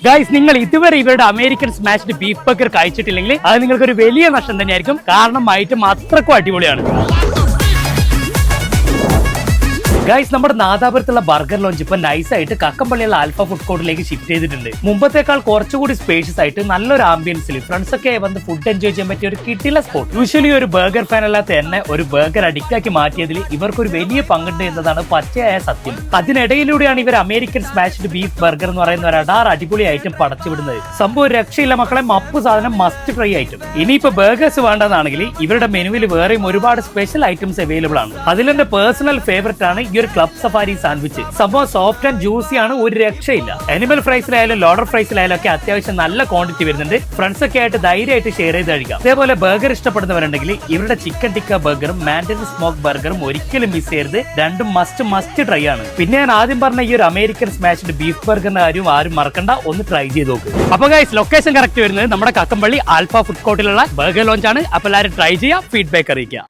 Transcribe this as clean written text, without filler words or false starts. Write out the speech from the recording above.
Guys, നിങ്ങൾ ഇതുവരെ ഇവരുടെ അമേരിക്കൻ സ്മാഷ്ഡ് ബീഫ് ബർഗർ കഴിച്ചിട്ടില്ലെങ്കിൽ അത് നിങ്ങൾക്ക് ഒരു വലിയ നഷ്ടം തന്നെയായിരിക്കും. കാരണം ഐറ്റം അത്രക്കും അടിപൊളിയാണ്. ഗൈസ്, നമ്മുടെ നാദാപുരത്തുള്ള ബർഗർ ലോഞ്ച് ഇപ്പൊ നൈസായിട്ട് കക്കമ്പള്ളിയുള്ള ആൽഫ ഫുഡ് കോർട്ടിലേക്ക് ഷിഫ്റ്റ് ചെയ്തിട്ടുണ്ട്. മുമ്പത്തേക്കാൾ കുറച്ചുകൂടി സ്പേഷ്യസ് ആയിട്ട് നല്ലൊരു ആംബിയൻസിൽ ഫ്രണ്ട്സ് ഒക്കെ വന്ന് ഫുഡ് എൻജോയ് ചെയ്യാൻ പറ്റിയ ഒരു കിട്ടില്ല സ്പോട്ട്. യൂഷ്വലി ഒരു ബർഗർ ഫാൻ അല്ലാത്ത എന്നെ ഒരു ബർഗർ അഡിക്റ്റ് ആക്കി മാറ്റിയതിൽ ഇവർക്കൊരു വലിയ പങ്കുണ്ട് എന്നതാണ് പച്ചയായ സത്യം. അതിനിടയിലൂടെയാണ് ഇവർ അമേരിക്കൻ സ്മാഷ്ഡ് ബീഫ് ബർഗർ എന്ന് പറയുന്ന ഒരു അടാർ അടിപൊളി ഐറ്റം പടച്ചുവിടുന്നത്. സംഭവം രക്ഷയില്ല മക്കളെ, മപ്പ് സാധനം മസ്റ്റ് ഫ്രൈ ഐറ്റം. ഇനിയിപ്പോ ബർഗേഴ്സ് വേണ്ടതാണെങ്കിൽ ഇവരുടെ മെനുവിൽ വേറെയും ഒരുപാട് സ്പെഷ്യൽ ഐറ്റംസ് അവൈലബിൾ ആണ്. അതിലെന്റെ പേഴ്സണൽ ഫേവറേറ്റ് ആണ് ഈ ഒരു ക്ലബ് സഫാരി സാൻഡ്വിച്ച്. സംഭവം സോഫ്റ്റ് ആൻഡ് ജ്യൂസി ആണ്, ഒരു രക്ഷയില്ല. അനിമൽ ഫ്രൈസിലായാലും ലോഡർ ഫ്രൈസിലായാലും ഒക്കെ അത്യാവശ്യം നല്ല ക്വാണ്ടിറ്റി വരുന്നുണ്ട്. ഫ്രണ്ട്സ് ഒക്കെ ആയിട്ട് ധൈര്യമായിട്ട് ഷെയർ ചെയ്ത് കഴിക്കാം. അതേപോലെ ബർഗർ ഇഷ്ടപ്പെടുന്നവരുണ്ടെങ്കിൽ ഇവരുടെ ചിക്കൻ ടിക്ക ബർഗറും മാൻഡറിൻ സ്മോക്ക് ബർഗറും ഒരിക്കലും മിസ് ചെയ്യരുത്. രണ്ടും മസ്റ്റ് ട്രൈ ആണ്. പിന്നെ ഞാൻ ആദ്യം പറഞ്ഞ ഈ ഒരു അമേരിക്കൻ സ്മാഷ്ഡ് ബീഫ് ബർഗറിന്റെ കാര്യം ആരും മറക്കണ്ട, ഒന്ന് ട്രൈ ചെയ്ത് നോക്ക്. അപ്പൊ ഗൈസ്, ലൊക്കേഷൻ കറക്റ്റ് വരുന്നത് നമ്മുടെ കക്കമ്പള്ളി ആൽഫ ഫുഡ് കോർട്ടിലുള്ള ബർഗർ ലോഞ്ച് ആണ്. അപ്പൊ എല്ലാവരും ട്രൈ ചെയ്യാം, ഫീഡ്ബാക്ക് അറിയിക്കുക.